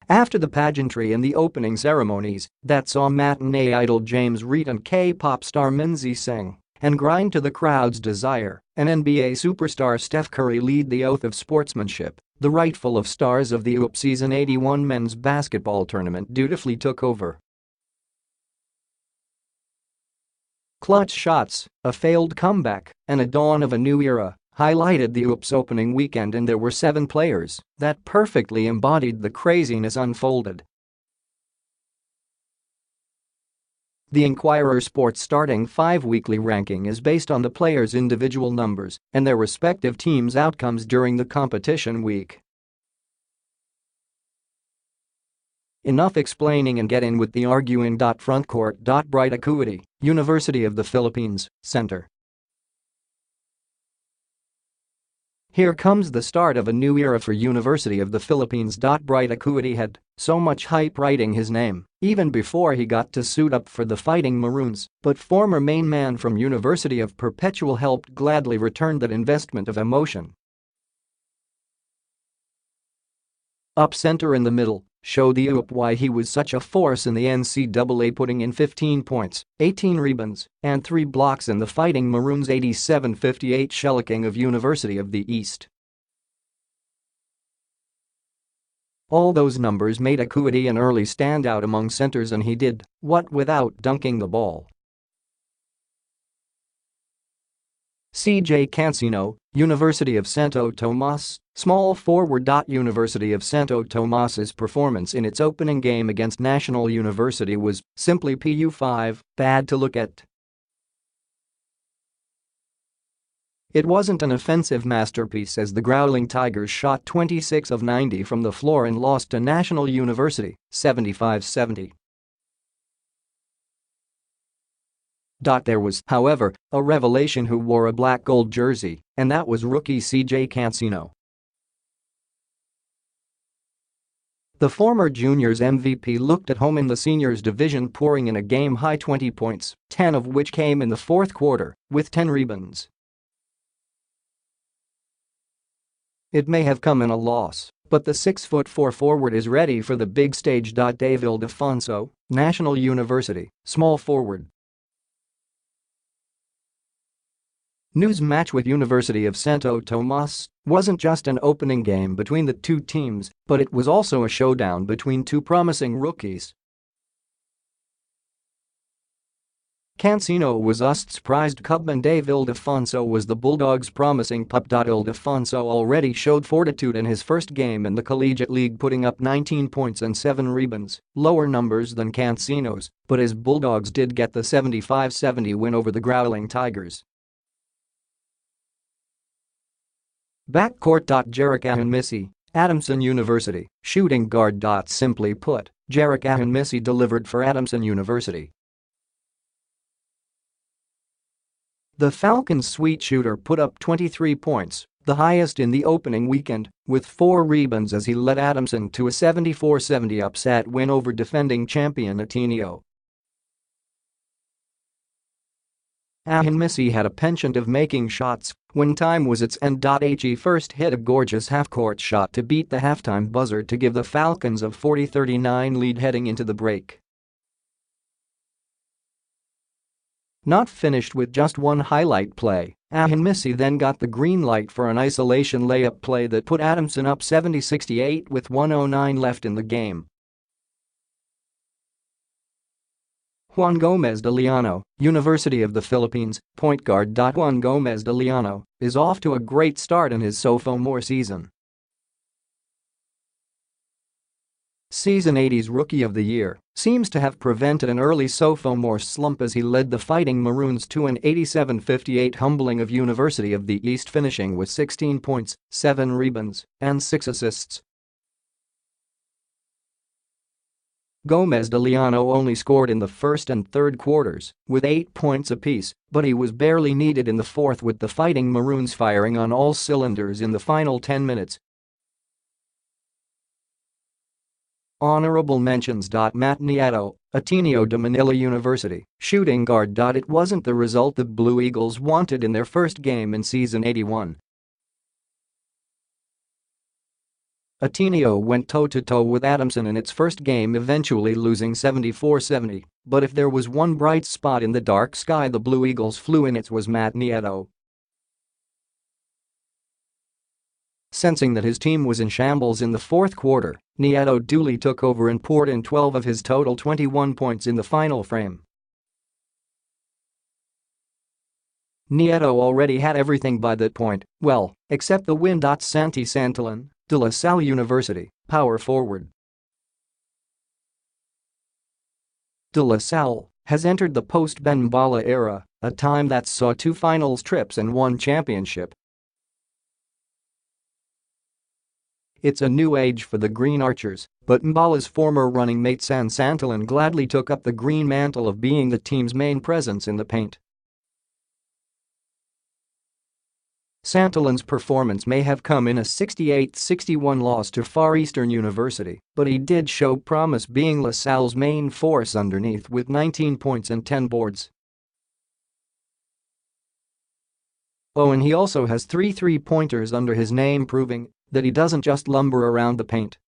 After the pageantry and the opening ceremonies that saw matinee idol James Reed and K-pop star Minzy sing and grind to the crowd's desire, and NBA superstar Steph Curry lead the oath of sportsmanship, the rightful of stars of the UP Season 81 men's basketball tournament dutifully took over. Clutch shots, a failed comeback, and a dawn of a new era highlighted the UP's opening weekend, and there were 7 players that perfectly embodied the craziness unfolded. The Inquirer Sports Starting 5 weekly ranking is based on the players' individual numbers and their respective teams' outcomes during the competition week. Enough explaining and get in with the arguing. Frontcourt. Bright Acuity, University of the Philippines, Center. Here comes the start of a new era for University of the Philippines. Bright Acuity had so much hype writing his name even before he got to suit up for the Fighting Maroons, but former main man from University of Perpetual helped gladly return that investment of emotion. Up center in the middle, showed the UP why he was such a force in the NCAA, putting in 15 points, 18 rebounds, and 3 blocks in the Fighting Maroons' 87-58 shellacking of University of the East. All those numbers made Acuity an early standout among centers, and he did what without dunking the ball. CJ Cancino, University of Santo Tomas, small forward. University of Santo Tomas's performance in its opening game against National University was simply PU5, bad to look at. It wasn't an offensive masterpiece as the Growling Tigers shot 26 of 90 from the floor and lost to National University, 75-70. There was, however, a revelation who wore a black-gold jersey, and that was rookie CJ Cancino. The former juniors MVP looked at home in the seniors division, pouring in a game-high 20 points, 10 of which came in the fourth quarter, with 10 rebounds. It may have come in a loss, but the 6'4" forward is ready for the big stage. Dave Ildefonso, National University, small forward. News match with University of Santo Tomas wasn't just an opening game between the two teams, but it was also a showdown between two promising rookies. Cancino was UST's prized cub and Dave Ildefonso was the Bulldogs' promising pup. Ildefonso already showed fortitude in his first game in the Collegiate League, putting up 19 points and 7 rebounds, lower numbers than Cancino's, but his Bulldogs did get the 75-70 win over the Growling Tigers. Backcourt. Jarek Ahunmisi, Adamson University, shooting guard. Simply put, Jarek Ahunmisi delivered for Adamson University. The Falcons' sweet shooter put up 23 points, the highest in the opening weekend, with 4 rebounds as he led Adamson to a 74-70 upset win over defending champion Ateneo. Ahunmisi had a penchant of making shots when time was its end. He first hit a gorgeous half-court shot to beat the halftime buzzer to give the Falcons a 40-39 lead heading into the break. Not finished with just one highlight play, Ahunmisi then got the green light for an isolation layup play that put Adamson up 70-68 with 1:09 left in the game. Juan Gomez de Leano, University of the Philippines, point guard. Juan Gomez de Leano is off to a great start in his sophomore season. Season 80's Rookie of the Year seems to have prevented an early sophomore slump as he led the Fighting Maroons to an 87-58 humbling of University of the East, finishing with 16 points, 7 rebounds, and 6 assists. Gomez de Leano only scored in the first and third quarters, with 8 points apiece, but he was barely needed in the fourth, with the Fighting Maroons firing on all cylinders in the final 10 minutes. Honorable mentions. Matt Nieto, Ateneo de Manila University, shooting guard. It wasn't the result the Blue Eagles wanted in their first game in season 81. Ateneo went toe-to-toe with Adamson in its first game, eventually losing 74-70, but if there was one bright spot in the dark sky the Blue Eagles flew in, it was Matt Nieto. Sensing that his team was in shambles in the fourth quarter, Nieto duly took over and poured in 12 of his total 21 points in the final frame. Nieto already had everything by that point, well, except the win. Santi Santillan, De La Salle University, power forward. De La Salle has entered the post-Ben Mbala era, a time that saw 2 finals trips and 1 championship. It's a new age for the Green Archers, but Mbala's former running mate Santillan gladly took up the green mantle of being the team's main presence in the paint. Santillan's performance may have come in a 68-61 loss to Far Eastern University, but he did show promise, being La Salle's main force underneath with 19 points and 10 boards. Oh, and he also has 3 3-pointers under his name, proving that he doesn't just lumber around the paint.